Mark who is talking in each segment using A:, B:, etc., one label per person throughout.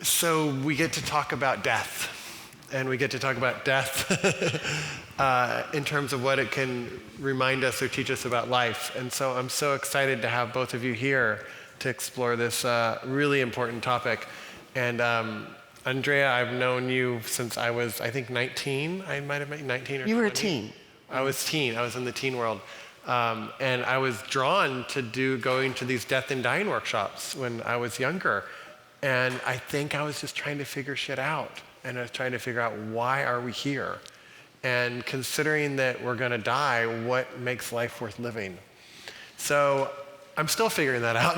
A: So we get to talk about death, and we get to talk about death in terms of what it can remind us or teach us about life. And so I'm so excited to have both of you here to explore this really important topic. And Ondrea, I've known you since I was, I think, 19. I might have been 19 or 20.
B: You were a teen.
A: I was teen. I was in the teen world. And I was drawn to going to these death and dying workshops when I was younger. And I think I was just trying to figure shit out. And I was trying to figure out, why are we here? And considering that we're going to die, what makes life worth living? So I'm still figuring that out.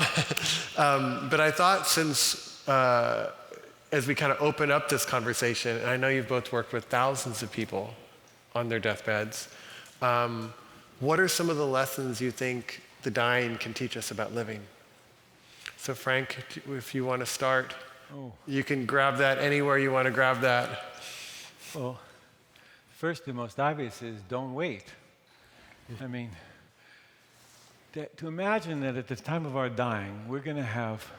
A: But I thought, since as we kind of open up this conversation, and I know you've both worked with thousands of people on their deathbeds, what are some of the lessons you think the dying can teach us about living? So Frank, if you want to start, you can grab that anywhere you want to grab that.
C: Well, first and most obvious is don't wait. I mean, to imagine that at the time of our dying, we're going to have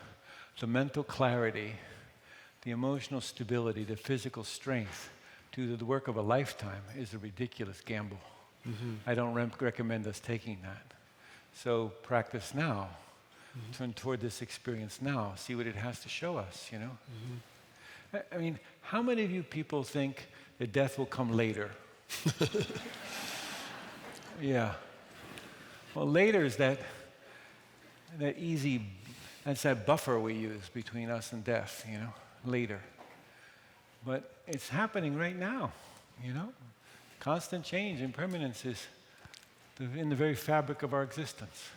C: the mental clarity, the emotional stability, the physical strength to do the work of a lifetime is a ridiculous gamble. I don't recommend us taking that. So practice now. Turn toward this experience now. See what it has to show us, you know? I mean, how many of you people think that death will come later? Yeah. Well, later is that easy, that's that buffer we use between us and death, you know, later. But it's happening right now, you know? Constant change, impermanence is in the very fabric of our existence.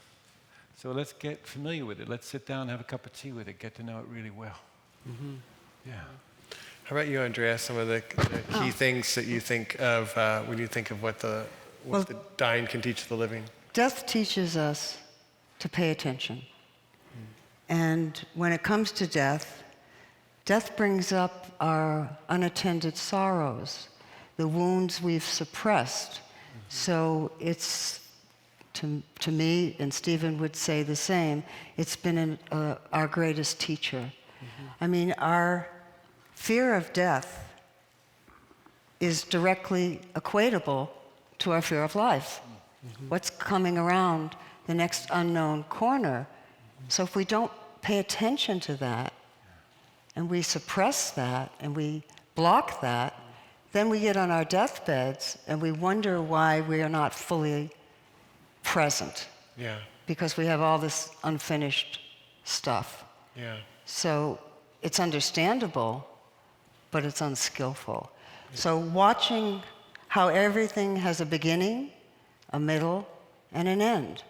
C: So let's get familiar with it. Let's sit down and have a cup of tea with it, get to know it really well. Yeah.
A: How about you, Ondrea? Some of the key things that you think of when you think of what the dying can teach the living?
B: Death teaches us to pay attention. And when it comes to death, death brings up our unattended sorrows, the wounds we've suppressed. So it's, to me, and Stephen would say the same, it's been our greatest teacher. I mean, our fear of death is directly equatable to our fear of life. What's coming around the next unknown corner? So if we don't pay attention to that, and we suppress that, and we block that, then we get on our deathbeds and we wonder why we are not fully present.
A: Yeah.
B: Because we have all this unfinished stuff.
A: Yeah.
B: So it's understandable, but it's unskillful. So watching how everything has a beginning, a middle, and an end.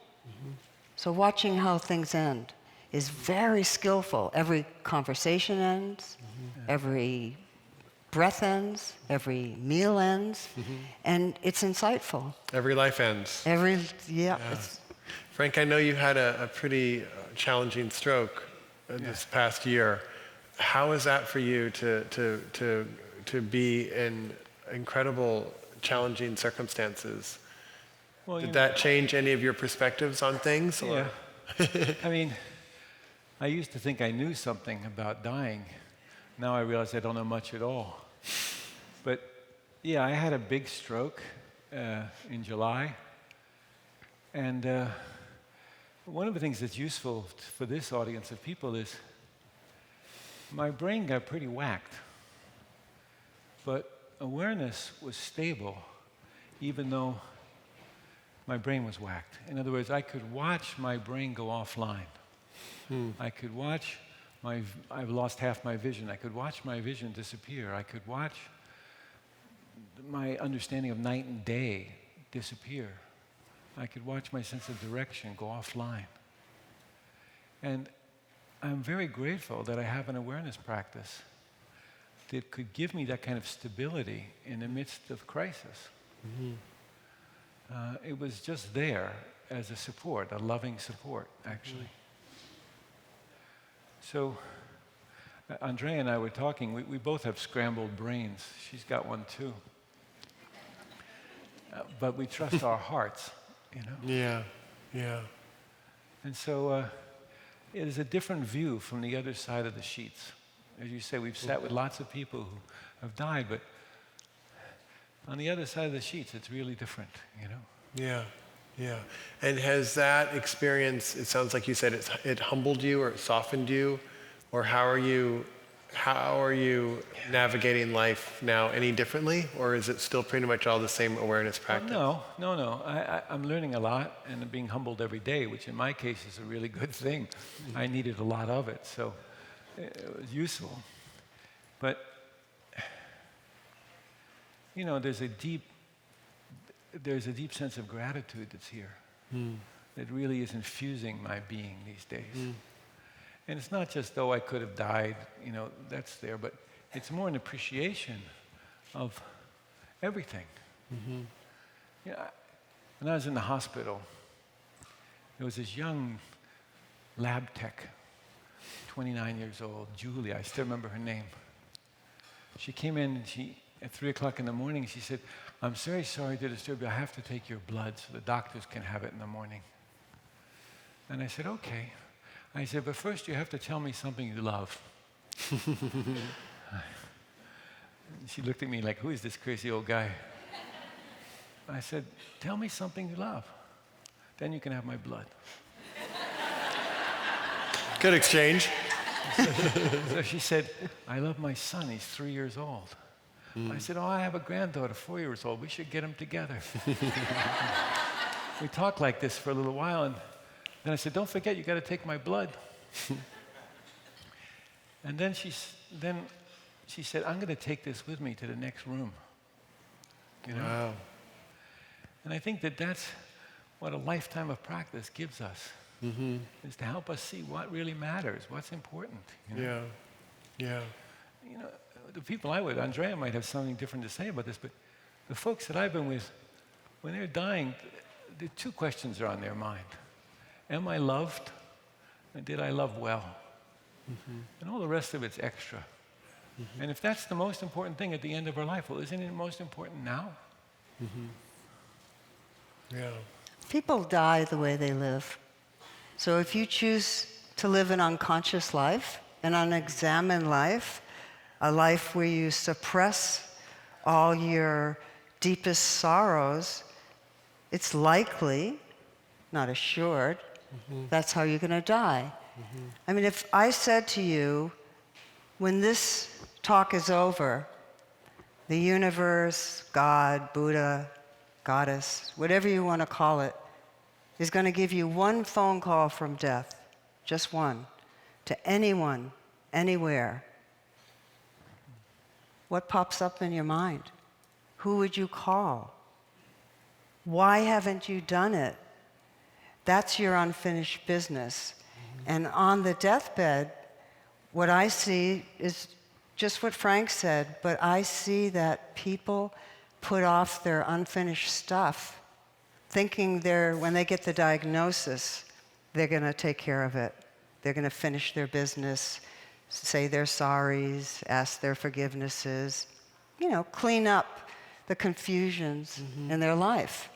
B: So watching how things end is very skillful. Every conversation ends, every breath ends, every meal ends, and it's insightful.
A: Every life ends.
B: Yeah.
A: Frank, I know you had a pretty challenging stroke this past year. How is that for you to be in incredible, challenging circumstances?
C: Well,
A: Did that change any of your perspectives on things?
C: Yeah. I mean, I used to think I knew something about dying. Now I realize I don't know much at all. But yeah, I had a big stroke in July. And one of the things that's useful for this audience of people is my brain got pretty whacked. But awareness was stable, even though my brain was whacked. In other words, I could watch my brain go offline. I could watch I've lost half my vision. I could watch my vision disappear. I could watch my understanding of night and day disappear. I could watch my sense of direction go offline. And I'm very grateful that I have an awareness practice that could give me that kind of stability in the midst of crisis. It was just there as a support, a loving support, actually. So, Ondrea and I were talking, we both have scrambled brains. She's got one too. But we trust our hearts, you know?
A: Yeah.
C: And so it is a different view from the other side of the sheets. as you say, we've sat with lots of people who have died, but on the other side of the sheets, it's really different, you know?
A: Yeah, yeah. And has that experience, it sounds like you said it humbled you or it softened you, or how are you navigating life now any differently, or is it still pretty much all the same awareness practice?
C: No. I'm learning a lot and being humbled every day, which in my case is a really good thing. I needed a lot of it, so it was useful. But, you know, there's a deep sense of gratitude that's here that really is infusing my being these days. And it's not just, oh, I could have died, you know, that's there, but it's more an appreciation of everything. You know, when I was in the hospital, there was this young lab tech, 29 years old, Julie, I still remember her name. She came in and at 3 o'clock in the morning, she said, I'm very sorry to disturb you, I have to take your blood so the doctors can have it in the morning. And I said, okay. I said, but first you have to tell me something you love. She looked at me like, who is this crazy old guy? I said, tell me something you love. Then you can have my blood.
A: Good exchange.
C: So she said, I love my son, he's 3 years old. I said, oh, I have a granddaughter, 4 years old, we should get them together. We talked like this for a little while, and then I said, don't forget, you got to take my blood. And then she said, I'm going to take this with me to the next room. You know?
A: Wow.
C: And I think that's what a lifetime of practice gives us, is to help us see what really matters, what's important. You know?
A: Yeah.
C: You know, the people I with, Ondrea might have something different to say about this, but the folks that I've been with, when they're dying, the two questions are on their mind. Am I loved? And did I love well? And all the rest of it's extra. And if that's the most important thing at the end of our life, well, isn't it most important now?
A: Yeah.
B: People die the way they live. So if you choose to live an unconscious life, an unexamined life, a life where you suppress all your deepest sorrows, it's likely, not assured, that's how you're going to die. I mean, if I said to you, when this talk is over, the universe, God, Buddha, Goddess, whatever you want to call it, is going to give you one phone call from death, just one, to anyone, anywhere, what pops up in your mind? Who would you call? Why haven't you done it? That's your unfinished business. And on the deathbed, what I see is just what Frank said, but I see that people put off their unfinished stuff, thinking when they get the diagnosis, they're going to take care of it. They're going to finish their business, say their sorries, ask their forgivenesses, you know, clean up the confusions in their life.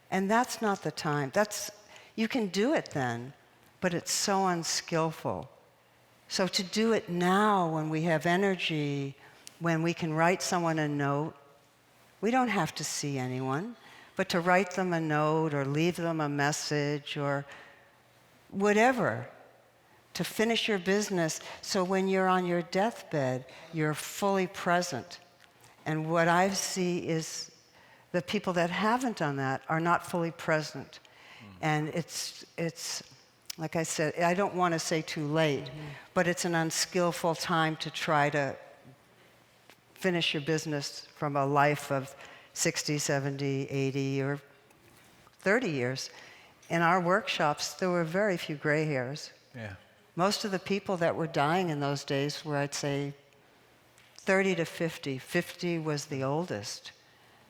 B: And that's not the time. You can do it then, but it's so unskillful. So to do it now, when we have energy, when we can write someone a note, we don't have to see anyone, but to write them a note or leave them a message or whatever, to finish your business, so when you're on your deathbed, you're fully present. And what I see is the people that haven't done that are not fully present. And it's like I said, I don't want to say too late, but it's an unskillful time to try to finish your business from a life of 60, 70, 80, or 30 years. In our workshops, there were very few gray hairs.
C: Yeah.
B: Most of the people that were dying in those days were, I'd say, 30 to 50. 50 was the oldest.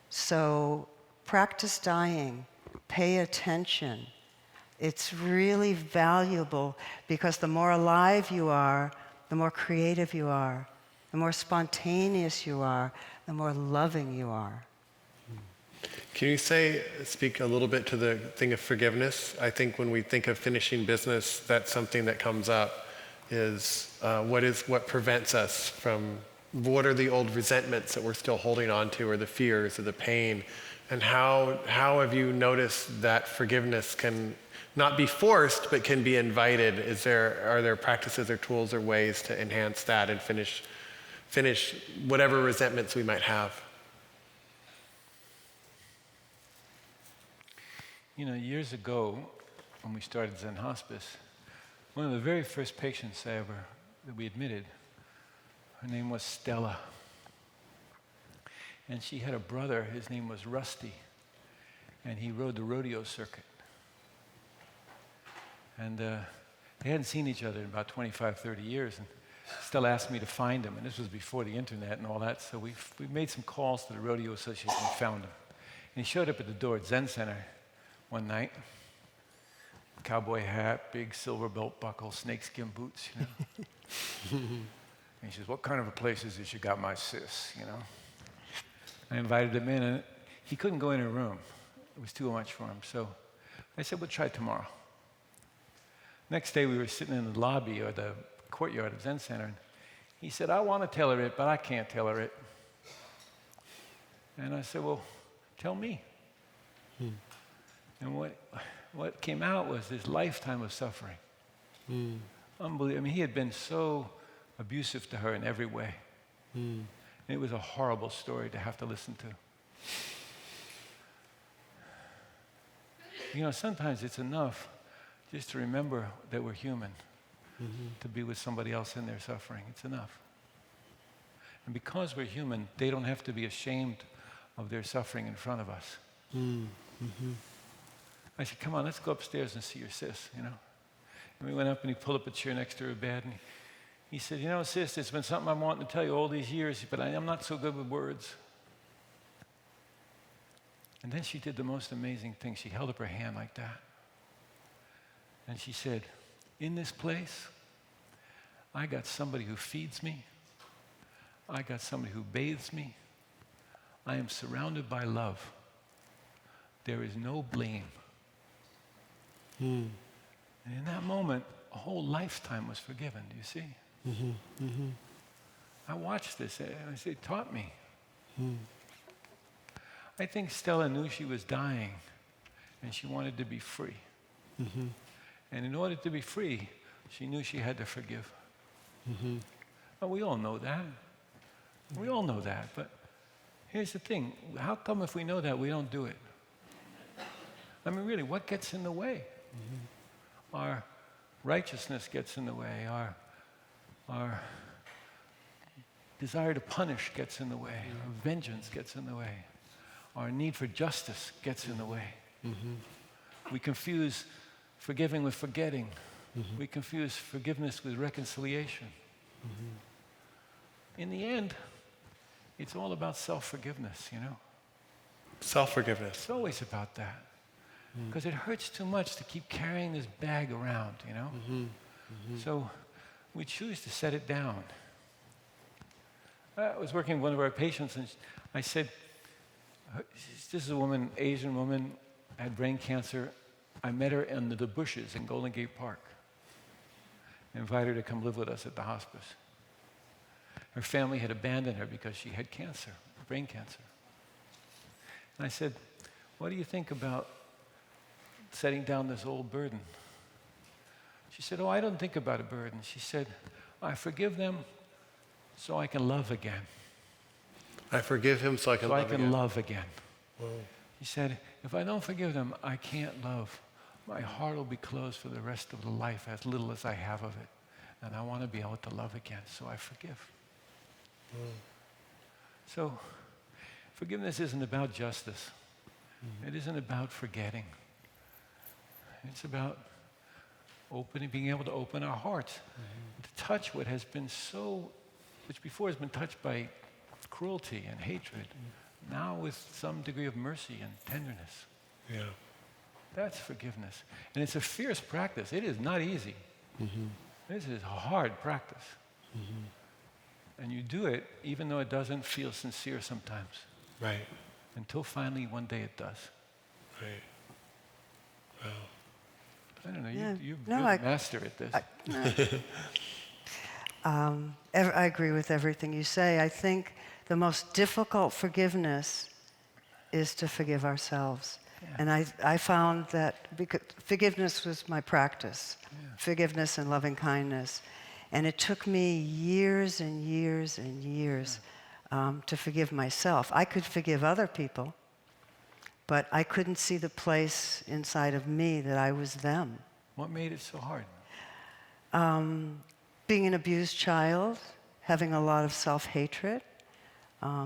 B: So practice dying. Pay attention. It's really valuable, because the more alive you are, the more creative you are, the more spontaneous you are, the more loving you are.
A: Can you speak a little bit to the thing of forgiveness? I think when we think of finishing business, that's something that comes up. is what prevents us from, what are the old resentments that we're still holding on to, or the fears or the pain, and how have you noticed that forgiveness can not be forced but can be invited? Are there practices or tools or ways to enhance that and finish whatever resentments we might have?
C: Years ago, when we started Zen Hospice, one of the very first patients that we admitted, her name was Stella. And she had a brother, his name was Rusty, and he rode the rodeo circuit. And they hadn't seen each other in about 25, 30 years, and Stella asked me to find him, and this was before the internet and all that, so we made some calls to the Rodeo Association and found him. And he showed up at the door at Zen Center one night, cowboy hat, big silver belt buckle, snakeskin boots, And he says, "What kind of a place is this you got my sis, I invited him in, and he couldn't go in her room. It was too much for him. So I said, "We'll try tomorrow." Next day, we were sitting in the lobby or the courtyard of Zen Center, and he said, "I want to tell her it, but I can't tell her it." And I said, "Well, tell me." And what came out was this lifetime of suffering. Unbelievable. I mean, he had been so abusive to her in every way. And it was a horrible story to have to listen to. Sometimes it's enough just to remember that we're human, to be with somebody else in their suffering. It's enough. And because we're human, they don't have to be ashamed of their suffering in front of us. I said, "Come on, let's go upstairs and see your sis, And we went up, and he pulled up a chair next to her bed, and he said, "Sis, it's been something I'm wanting to tell you all these years, but I'm not so good with words." And then she did the most amazing thing. She held up her hand like that. And she said, "In this place, I got somebody who feeds me. I got somebody who bathes me. I am surrounded by love. There is no blame." And in that moment, a whole lifetime was forgiven. Do you see? I watched this, and it taught me. I think Stella knew she was dying, and she wanted to be free. And in order to be free, she knew she had to forgive. Well, we all know that. We all know that. But here's the thing. How come if we know that, we don't do it? I mean, really, what gets in the way? Our righteousness gets in the way. Our desire to punish gets in the way. Our vengeance gets in the way. Our need for justice gets in the way. We confuse forgiving with forgetting. We confuse forgiveness with reconciliation. In the end, it's all about self-forgiveness,
A: Self-forgiveness.
C: It's always about that. Because it hurts too much to keep carrying this bag around, So we choose to set it down. I was working with one of our patients, and I said, this is a woman, Asian woman, had brain cancer. I met her under the bushes in Golden Gate Park. I invited her to come live with us at the hospice. Her family had abandoned her because she had cancer, brain cancer. And I said, "What do you think about setting down this old burden?" She said, "Oh, I don't think about a burden." She said, "I forgive them so I can love again."
A: I forgive him so I can love again.
C: Love again.
A: Whoa.
C: He said, "If I don't forgive them, I can't love. My heart will be closed for the rest of the life, as little as I have of it. And I want to be able to love again, so I forgive." So forgiveness isn't about justice. It isn't about forgetting. It's about being able to open our hearts, to touch what has been which before has been touched by cruelty and hatred, now with some degree of mercy and tenderness.
A: Yeah.
C: That's forgiveness. And it's a fierce practice. It is not easy. This is a hard practice. And you do it even though it doesn't feel sincere sometimes.
A: Right.
C: Until finally one day it does.
A: Right. Wow.
C: I don't know,
B: Yeah.
C: you're
B: No,
C: a master at this.
B: I agree with everything you say. I think the most difficult forgiveness is to forgive ourselves.
C: Yeah.
B: And I found that because forgiveness was my practice, forgiveness and loving kindness. And it took me years and years and years to forgive myself. I could forgive other people, but I couldn't see the place inside of me that I was them.
C: What made it so hard?
B: Being an abused child, having a lot of self-hatred.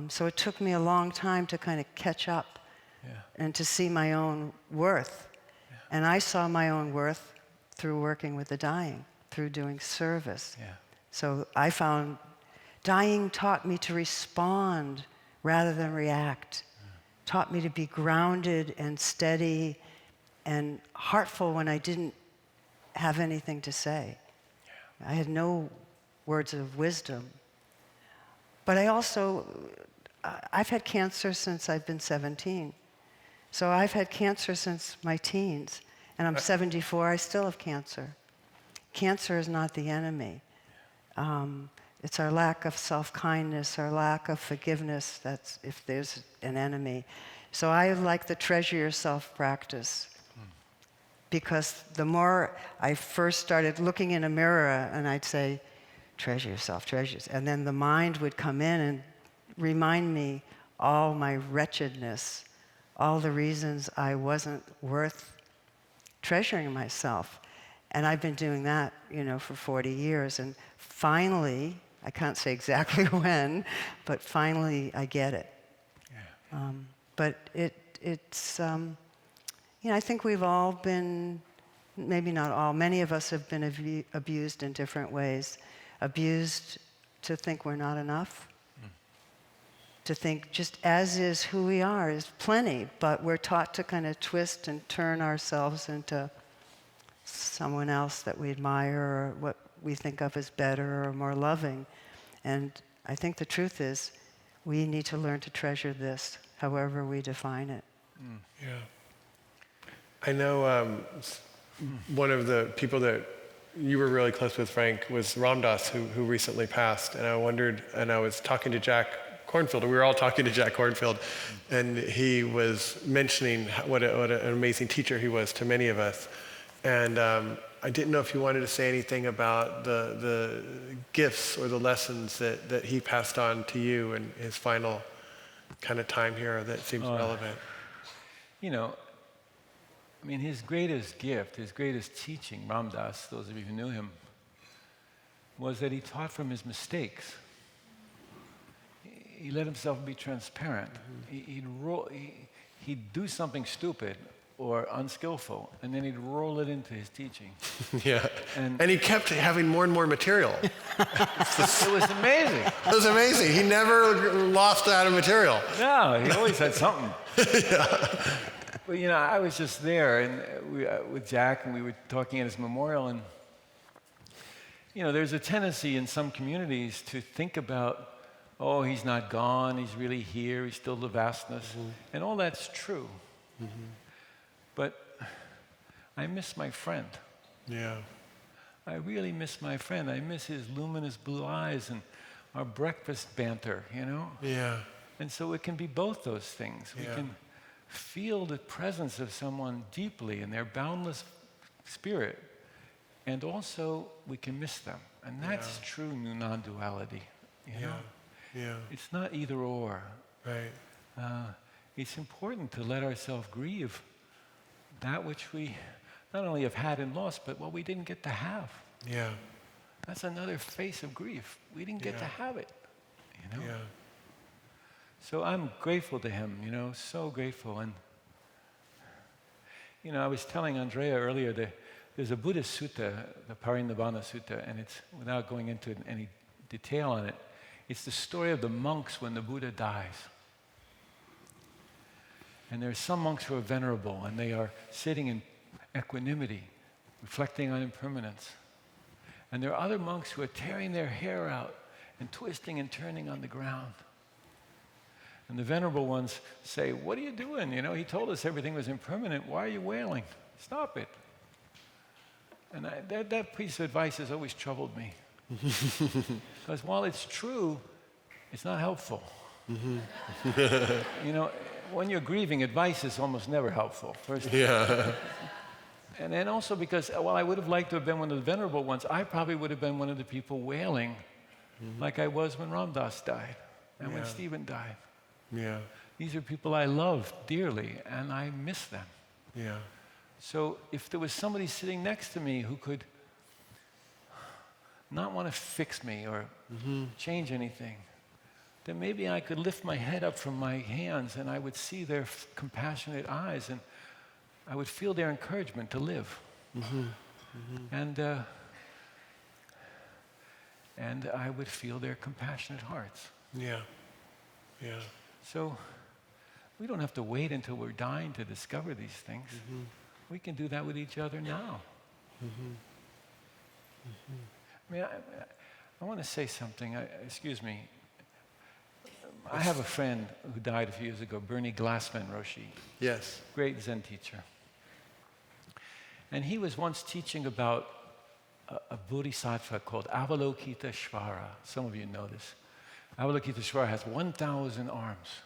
B: So it took me a long time to kind of catch up and to see my own worth. Yeah. And I saw my own worth through working with the dying, through doing service. Yeah. So I found dying taught me to respond rather than react, taught me to be grounded and steady and heartful when I didn't have anything to say. Yeah. I had no words of wisdom. But I've had cancer since I've been 17. So I've had cancer since my teens. And I'm 74, I still have cancer. Cancer is not the enemy. It's our lack of self-kindness, our lack of forgiveness, that's if there's an enemy. So I like the treasure yourself practice. Because the more I first started looking in a mirror and I'd say, treasure yourself, treasure yourself. And then the mind would come in and remind me all my wretchedness, all the reasons I wasn't worth treasuring myself. And I've been doing that, for 40 years. And finally, I can't say exactly when, but finally I get it. Yeah. But it's I think we've all been, maybe not all, many of us have been abused in different ways. Abused to think we're not enough, to think just as is who we are is plenty, but we're taught to kind of twist and turn ourselves into someone else that we admire or what we think of as better or more loving. And I think the truth is we need to learn to treasure this, however we define it.
A: Yeah. I know one of the people that you were really close with, Frank, was Ram Dass, who recently passed. And I wondered, and I was talking to Jack Kornfield, we were all talking to Jack Kornfield, and he was mentioning what an amazing teacher he was to many of us. And I didn't know if you wanted to say anything about the gifts or the lessons that he passed on to you in his final kind of time here that seems relevant.
C: His greatest gift, his greatest teaching, Ram Dass, those of you who knew him, was that he taught from his mistakes. He let himself be transparent. He'd do something stupid or unskillful, and then he'd roll it into his teaching.
A: Yeah. And he kept having more and more material.
C: It was amazing.
A: It was amazing. He never lost out of material.
C: No, he always had something.
A: Yeah.
C: But I was just there and with Jack, and we were talking at his memorial, and there's a tendency in some communities to think about, oh, he's not gone, he's really here, he's still the vastness, and all that's true. But I miss my friend.
A: Yeah.
C: I really miss my friend. I miss his luminous blue eyes and our breakfast banter,
A: Yeah.
C: And so it can be both those things. We can feel the presence of someone deeply in their boundless spirit, and also we can miss them. And that's true non-duality, you know?
A: Yeah.
C: It's not either or.
A: Right.
C: It's important to let ourselves grieve that which we not only have had and lost, but what we didn't get to have.
A: Yeah.
C: That's another face of grief. We didn't get to have it,
A: Yeah.
C: So I'm grateful to him, so grateful. And, I was telling Ondrea earlier that there's a Buddhist sutta, the Parinibbana Sutta, and it's, without going into any detail on it, it's the story of the monks when the Buddha dies. And there are some monks who are venerable, and they are sitting in equanimity, reflecting on impermanence. And there are other monks who are tearing their hair out and twisting and turning on the ground. And the venerable ones say, what are you doing? He told us everything was impermanent. Why are you wailing? Stop it. And that piece of advice has always troubled me. Because while it's true, it's not helpful. You know, when you're grieving, advice is almost never helpful. First,
A: Yeah.
C: and then also because while I would have liked to have been one of the venerable ones, I probably would have been one of the people wailing like I was when Ram Dass died and when
A: Yeah.
C: Stephen died.
A: Yeah.
C: These are people I love dearly, and I miss them.
A: Yeah.
C: So if there was somebody sitting next to me who could not want to fix me or change anything, then maybe I could lift my head up from my hands and I would see their compassionate eyes and I would feel their encouragement to live. And I would feel their compassionate hearts.
A: Yeah. Yeah.
C: So we don't have to wait until we're dying to discover these things. We can do that with each other now. I mean, I want to say something. Excuse me. I have a friend who died a few years ago, Bernie Glassman Roshi,
A: Yes.
C: great Zen teacher. And he was once teaching about a bodhisattva called Avalokiteshvara. Some of you know this. Avalokiteshvara has 1,000 arms.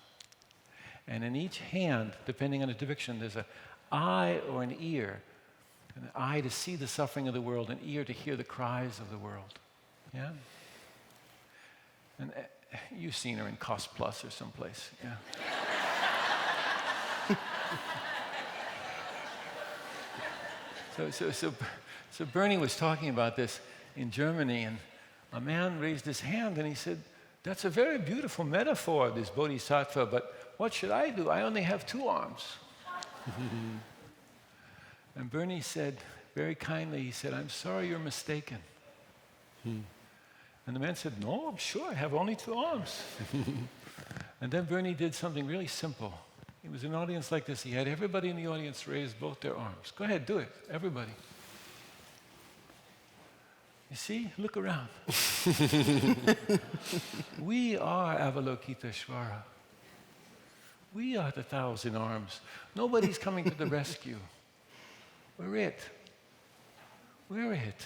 C: And in each hand, depending on the direction, there's an eye or an ear. An eye to see the suffering of the world, an ear to hear the cries of the world. Yeah? And you've seen her in Cost Plus or someplace. Yeah. So Bernie was talking about this in Germany, and a man raised his hand and he said, "That's a very beautiful metaphor, this bodhisattva, but what should I do? I only have 2 arms." And Bernie said, very kindly, he said, "I'm sorry you're mistaken." And the man said, "No, I'm sure I have only 2 arms." And then Bernie did something really simple. He was in an audience like this. He had everybody in the audience raise both their arms. Go ahead, do it, everybody. You see, look around. We are Avalokiteshvara. We are the 1,000 arms. Nobody's coming to the rescue. We're it. We're it.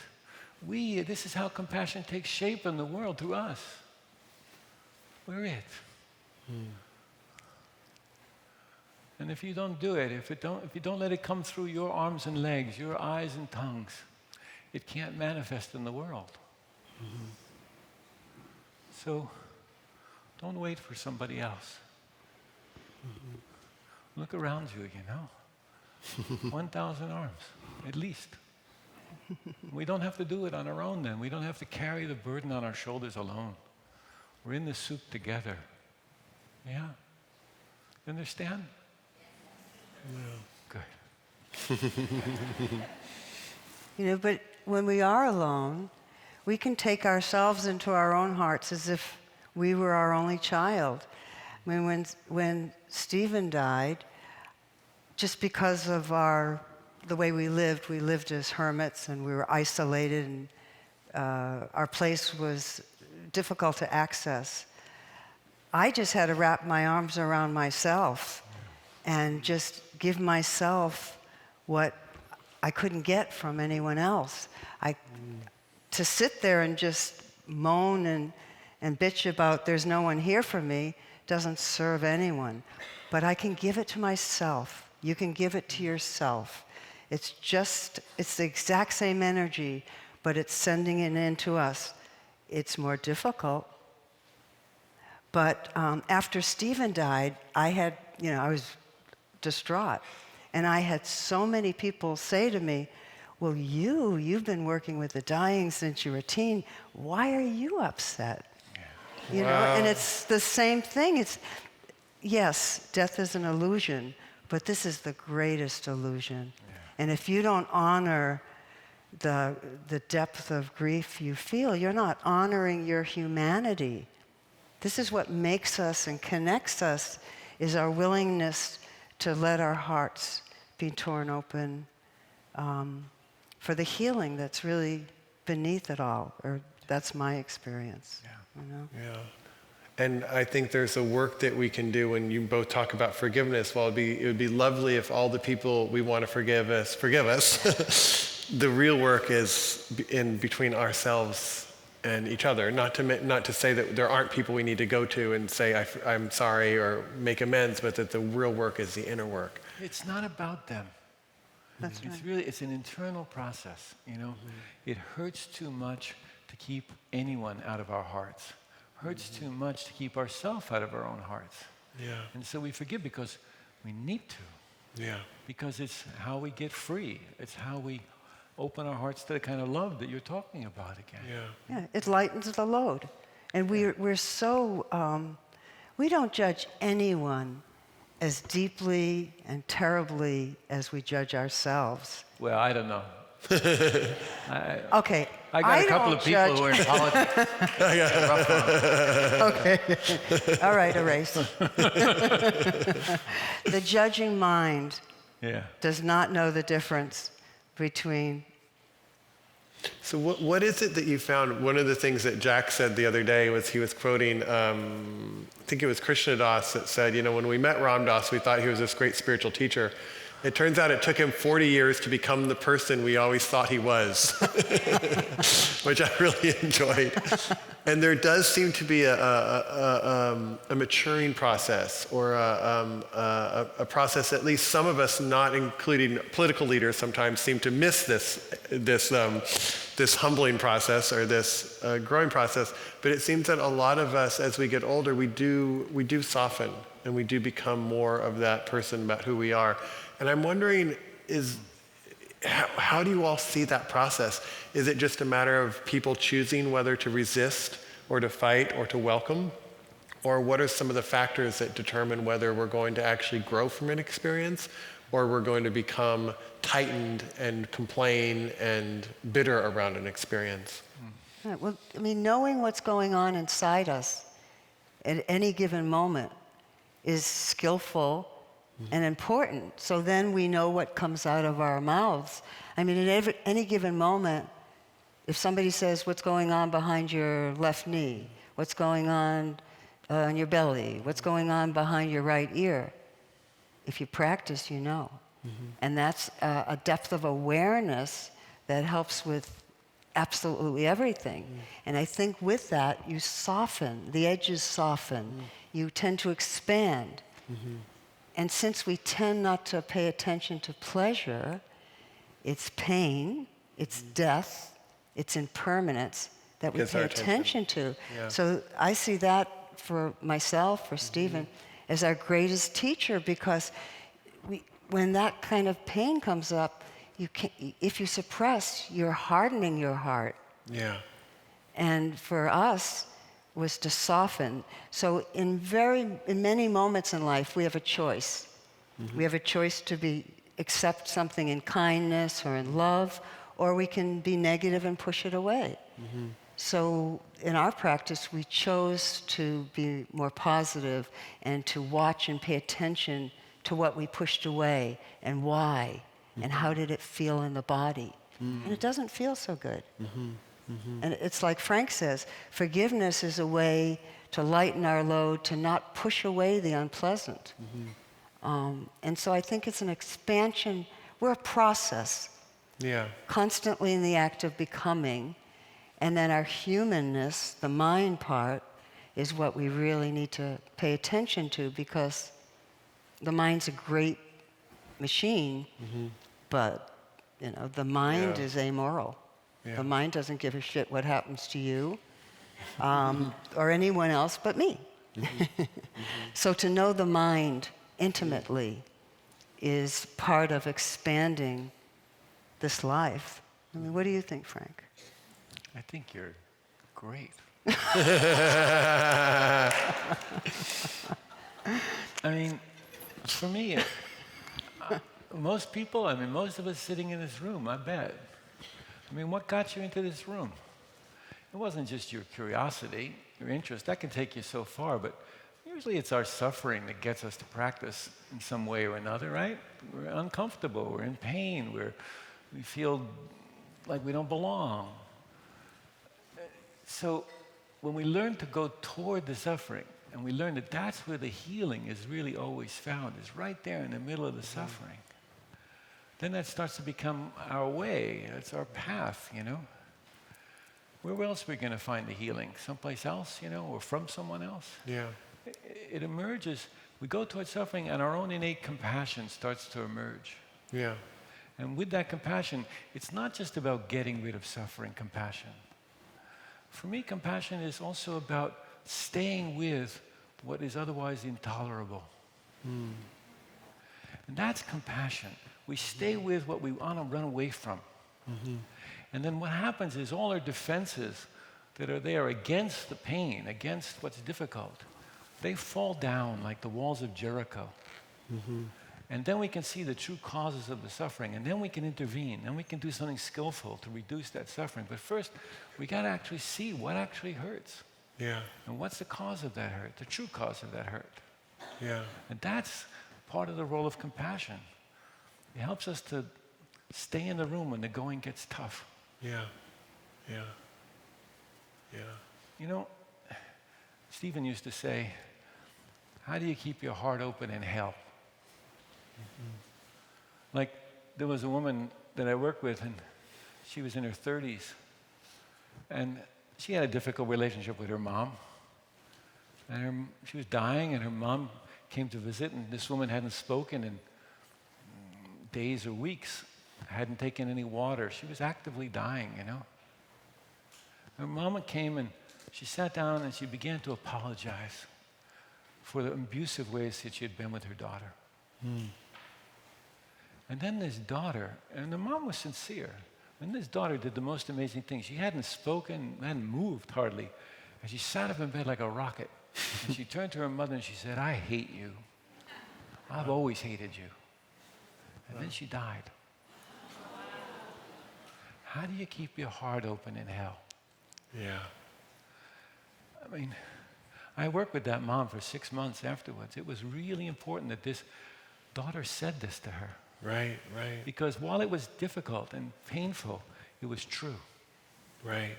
C: This is how compassion takes shape in the world through us. We're it. And if you don't do it, if you don't let it come through your arms and legs, your eyes and tongues, it can't manifest in the world. So don't wait for somebody else. Look around you, 1,000 arms, at least. We don't have to do it on our own then. We don't have to carry the burden on our shoulders alone. We're in this soup together. Yeah? You understand? Yeah. Good.
B: But when we are alone, we can take ourselves into our own hearts as if we were our only child. I mean, when Stephen died, just because of the way we lived as hermits and we were isolated and our place was difficult to access. I just had to wrap my arms around myself and just give myself what I couldn't get from anyone else. To sit there and just moan and bitch about there's no one here for me doesn't serve anyone. But I can give it to myself. You can give it to yourself. It's the exact same energy, but it's sending it into us. It's more difficult. But after Stephen died, I was distraught. And I had so many people say to me, "Well, you've been working with the dying since you were a teen. Why are you upset?" You know, and it's the same thing. Yes, death is an illusion, but this is the greatest illusion. Yeah. And if you don't honor the depth of grief you feel, you're not honoring your humanity. This is what makes us and connects us, is our willingness to let our hearts be torn open for the healing that's really beneath it all, or that's my experience.
C: Yeah.
A: Yeah. And I think there's a work that we can do when you both talk about forgiveness. Well, it would be lovely if all the people we want to forgive us. The real work is in between ourselves and each other. Not to say that there aren't people we need to go to and say, I'm sorry or make amends, but that the real work is the inner work.
C: It's not about them.
B: That's right.
C: It's an internal process, you know. It hurts too much to keep anyone out of our hearts. Hurts too much to keep ourselves out of our own hearts.
A: Yeah.
C: And so we forgive because we need to.
A: Yeah.
C: Because it's how we get free. It's how we open our hearts to the kind of love that you're talking about again.
A: Yeah.
B: Yeah, it lightens the load. And we're so, we don't judge anyone as deeply and terribly as we judge ourselves.
C: Well, I don't know.
B: Okay.
C: I got a couple
B: don't
C: of people who are in politics. Rough on 'em.
B: Okay. All right, erase. The judging mind
C: Yeah.
B: does not know the difference between.
A: So what is it that you found? One of the things that Jack said the other day was he was quoting, I think it was Krishna Das that said, you know, when we met Ram Dass, we thought he was this great spiritual teacher. It turns out it took him 40 years to become the person we always thought he was, which I really enjoyed. And there does seem to be a maturing process, or a process at least some of us, not including political leaders, sometimes seem to miss this humbling process or this growing process. But it seems that a lot of us, as we get older, we do soften and we do become more of that person about who we are. And I'm wondering, how do you all see that process? Is it just a matter of people choosing whether to resist or to fight or to welcome? Or what are some of the factors that determine whether we're going to actually grow from an experience or we're going to become tightened and complain and bitter around an experience?
B: Right, well, I mean, knowing what's going on inside us at any given moment is skillful and important. So then we know what comes out of our mouths. I mean, at any given moment, if somebody says, what's going on behind your left knee? What's going on in your belly? What's going on behind your right ear? If you practice, you know. And that's a depth of awareness that helps with absolutely everything. And I think with that, you soften, the edges soften. You tend to expand. And since we tend not to pay attention to pleasure, it's pain, it's death, it's impermanence that we
A: Gets
B: pay
A: our
B: attention to.
A: Yeah.
B: So I see that for myself, for Stephen, as our greatest teacher, because when that kind of pain comes up, if you suppress, you're hardening your heart.
A: Yeah.
B: And for us, was to soften. So in many moments in life, we have a choice. We have a choice to accept something in kindness or in love, or we can be negative and push it away. So in our practice, we chose to be more positive and to watch and pay attention to what we pushed away and why, and how did it feel in the body. And it doesn't feel so good. And it's like Frank says, forgiveness is a way to lighten our load, to not push away the unpleasant. And so I think it's an expansion. We're a process, constantly in the act of becoming. And then our humanness, the mind part, is what we really need to pay attention to, because the mind's a great machine, but the mind is amoral. The mind doesn't give a shit what happens to you or anyone else but me. So to know the mind intimately is part of expanding this life. I mean, what do you think, Frank?
C: I think you're great. I mean, for me, most of us sitting in this room, I bet. I mean, what got you into this room? It wasn't just your curiosity, your interest. That can take you so far, but usually it's our suffering that gets us to practice in some way or another, right? We're uncomfortable, we're in pain, we feel like we don't belong. So when we learn to go toward the suffering, and we learn that that's where the healing is really always found, is right there in the middle of the suffering, then that starts to become our way. It's our path, where else are we going to find the healing? Someplace else, or from someone else?
A: Yeah.
C: It emerges. We go towards suffering, and our own innate compassion starts to emerge.
A: Yeah.
C: And with that compassion, it's not just about getting rid of suffering, compassion. For me, compassion is also about staying with what is otherwise intolerable.
A: Mm.
C: And that's compassion. We stay with what we want to run away from.
A: Mm-hmm.
C: And then what happens is all our defenses that are there against the pain, against what's difficult, they fall down like the walls of Jericho.
A: Mm-hmm.
C: And then we can see the true causes of the suffering, and then we can intervene, and we can do something skillful to reduce that suffering. But first, we got to actually see what actually hurts.
A: Yeah.
C: And what's the cause of that hurt, the true cause of that hurt.
A: Yeah.
C: And that's part of the role of compassion. It helps us to stay in the room when the going gets tough.
A: Yeah. Yeah. Yeah.
C: Stephen used to say, how do you keep your heart open in hell? Mm-hmm. Like, there was a woman that I worked with, and she was in her 30s, and she had a difficult relationship with her mom. And she was dying, and her mom came to visit, and this woman hadn't spoken in days or weeks, hadn't taken any water. She was actively dying, Her mama came, and she sat down, and she began to apologize for the abusive ways that she had been with her daughter. Mm. And then this daughter, and the mom was sincere, and this daughter did the most amazing thing. She hadn't spoken, hadn't moved hardly, and she sat up in bed like a rocket. And she turned to her mother and she said, I hate you. I've always hated you. And then she died. How do you keep your heart open in hell?
A: Yeah.
C: I mean, I worked with that mom for 6 months afterwards. It was really important that this daughter said this to her.
A: Right, right.
C: Because while it was difficult and painful, it was true.
A: Right.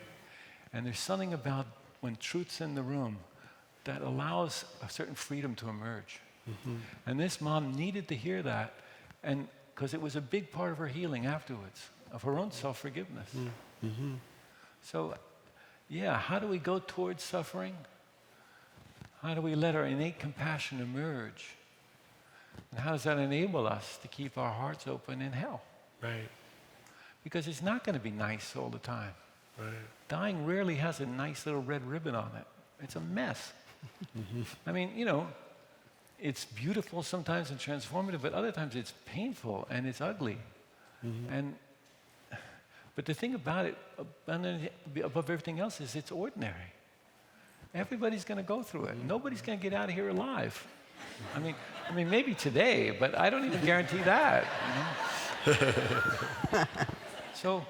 C: And there's something about when truth's in the room that allows a certain freedom to emerge. Mm-hmm. And this mom needed to hear that, and because it was a big part of her healing afterwards, of her own self-forgiveness. Mm-hmm. So, yeah, how do we go towards suffering? How do we let our innate compassion emerge? And how does that enable us to keep our hearts open in hell?
A: Right.
C: Because it's not going to be nice all the time.
A: Right.
C: Dying rarely has a nice little red ribbon on it. It's a mess. Mm-hmm. I mean, it's beautiful sometimes and transformative, but other times it's painful and it's ugly. Mm-hmm. But the thing about it, above everything else, is it's ordinary. Everybody's going to go through it. Nobody's going to get out of here alive. I mean, maybe today, but I don't even guarantee that. So,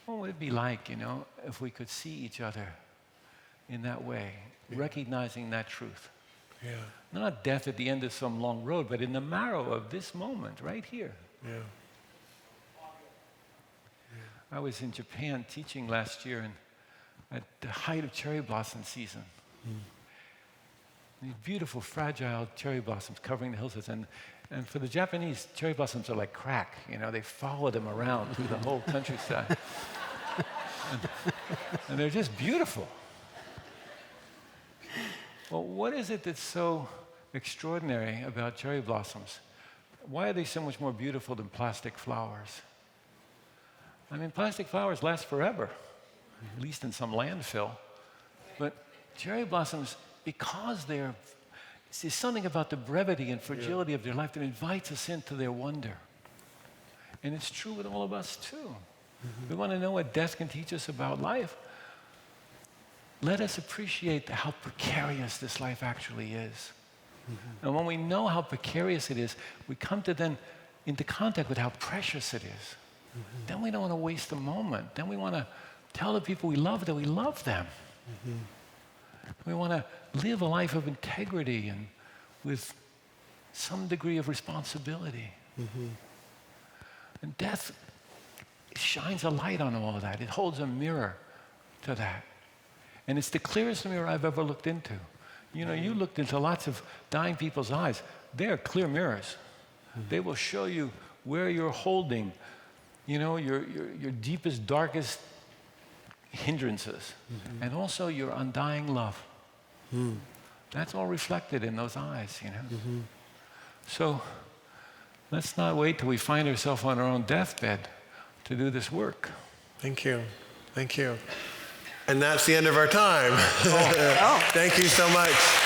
C: what would it be like, if we could see each other in that way, recognizing that truth?
A: Yeah.
C: Not death at the end of some long road, but in the marrow of this moment, right here.
A: Yeah.
C: I was in Japan teaching last year, and at the height of cherry blossom season. These beautiful, fragile cherry blossoms covering the hillsides. And for the Japanese, cherry blossoms are like crack. They follow them around through the whole countryside. and they're just beautiful. Well, what is it that's so extraordinary about cherry blossoms? Why are they so much more beautiful than plastic flowers? I mean, plastic flowers last forever, at least in some landfill. But cherry blossoms, because there's something about the brevity and fragility of their life that invites us into their wonder. And it's true with all of us, too. Mm-hmm. We want to know what death can teach us about life. Let us appreciate how precarious this life actually is. Mm-hmm. And when we know how precarious it is, we come to then into contact with how precious it is. Mm-hmm. Then we don't want to waste a moment. Then we want to tell the people we love that we love them. Mm-hmm. We want to live a life of integrity and with some degree of responsibility. Mm-hmm. And death shines a light on all of that. It holds a mirror to that. And it's the clearest mirror I've ever looked into. You looked into lots of dying people's eyes. They're clear mirrors. Mm-hmm. They will show you where you're holding, you know, your deepest, darkest hindrances, and also your undying love. That's all reflected in those eyes, you know. So let's not wait till we find ourselves on our own deathbed to do this work.
A: Thank you. Thank you. And that's the end of our time. Thank you so much.